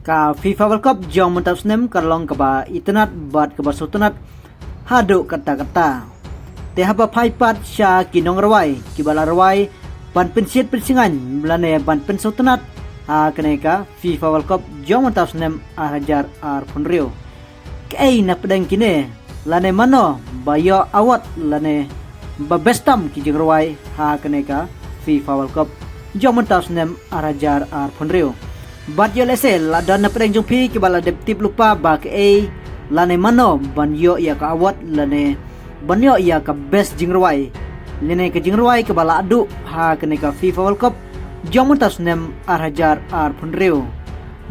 Ka FIFA World Cup jong mentap snem karlong kaba itenat bat kaba sutunat hadu kata-kata. Te haba paipat sya kinong rawai kibala rawai ban pensiat pensingan belane ban pensutunat ha keneka FIFA World Cup jong mentap snem arajar ar punrio. Kei na pedang kine lane mano bayo awat lane babestam kijing rawai ha keneka FIFA World Cup jong mentap snem arajar ar punrio. Bat yo lese la dan na pedang jumpi kibala deptip lupa ba ke lane mano ban yo ya ka awat lane ban yo ya ka best jingruai lene ke jingruai kibala adu ha kene ka FIFA World Cup jong mentas nem arhajar ar punreu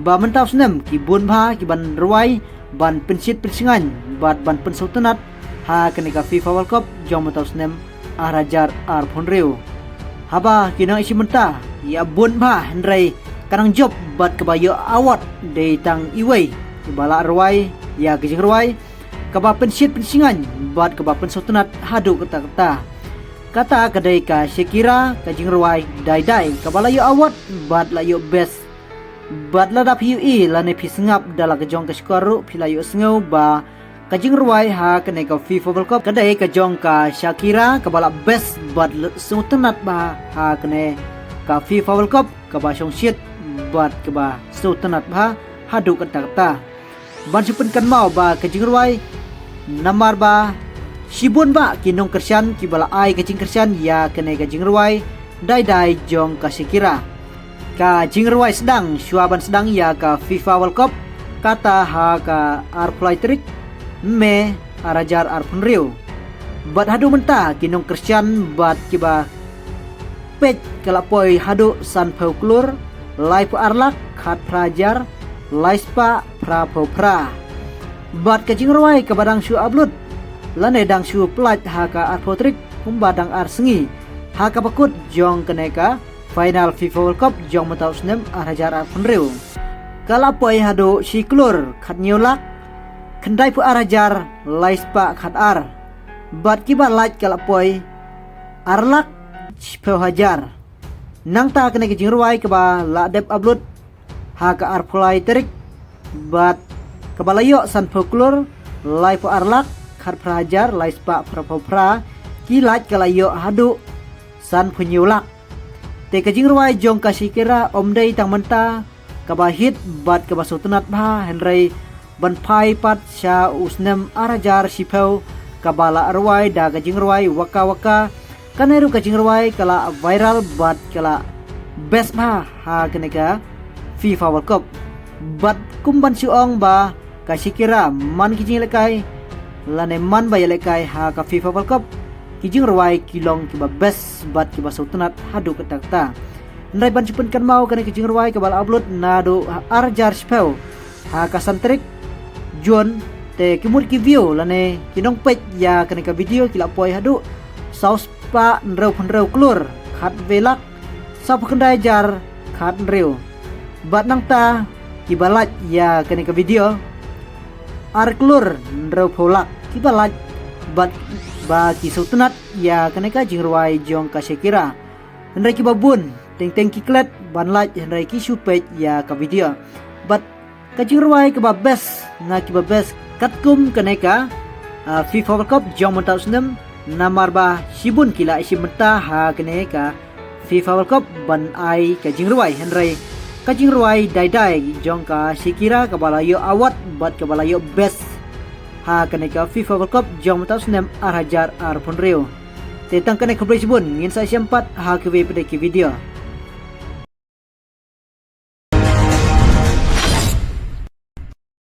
ba mentas nem ki bun bha ki ban ruai ban pensit pensingan bat ban pensultanat ha kene ka FIFA World Cup jong mentas nem arhajar ar punreu haba kinang isi menta ya bun bha hendrai kanang job bat kebayo awat de tang iwei bala ruai ya kijing ruai kaba pensit pensingan bat kaba pensultanat hadu kata kadai ka Shakira kijing ruai dai kabala yo awat bat la yo best bat la dap yu i la ne pisngap dala kejong ka skaru pila yo sngau ba kijing ruai ha kene ka FIFA World Cup kadai kejong ka Shakira kabala best bat sultanat ba ha kene ka FIFA World Cup kaba song shit bat keba sultanat ba hadu kata ban supun kan mau ba kejing ruai namar ba sibun ba kinong kersian kibala ai kejing kersian ya kene kejing ruai dai jong ka Shakira ka jing ruai sedang syuaban sedang ya ka FIFA World Cup kata ha ka arplay trik me arajar arpunriu bat hadu menta kinong kersian bat kiba pej kalapoi hadu san folklore Life arlak khat prajar laispa pra pra bat kejing ruai ke badang syu ablut lane dang syu plat haka arpotrik badang ar sengi haka bakut jong keneka final FIFA World Cup jong mentau snem arhajar ar penreu kalapoi hado siklur khat nyolak kendai pu arhajar laispa khat ar bat kiba lait kalapoi arlak chpeu hajar nang ta kena kejing ruai keba la dep upload ha ka arpulai terik bat kebalayo san folklore live arlak khat prajar laispa pra kilat kalayo hadu san punyulak te kejing ruai jong ka Shakira omdei tang menta keba hit bat keba sultanat ba henry ban pai pat sha usnem arajar sipeu kabala ruai da kejing ruai waka kaneru kajing ruai kala viral bat kala best ba ha keneka FIFA World Cup bat kumban siong ba ka Shakira man kijing lekai lane man ba lekai ha ka FIFA World Cup kijing ruai kilong kiba best bat kiba sultanat hadu ketakta ndai ban cipun kan mau kane kijing ruai kabal upload nado arjar spell ha ka santrik John te kimur ki view lane kinong pej ya keneka video kila poi hadu saus pa nreu klur khat velak sap kendai jar khat nreu bat nang ta kibalat ya kene ke video ar klur nreu pholak kibalat bat ba ki sultanat ya kene ka jing ruai jong ka Shakira hendai ki babun teng kiklet ban lat hendai ki supej ya ka video bat ka jing ruai ke ba best na ki ba best katkum kene ka FIFA World Cup jong mentau snem namar ba sibun kila isi menta ha kene ka FIFA World Cup ban ai ka jingruai henry ka jingruai dai jong ka Shakira ka balayo awat bat ka balayo best ha kene ka FIFA World Cup jong mentau snem arhajar ar punreu tetang kene ka sibun ngin sa 4 ha ke video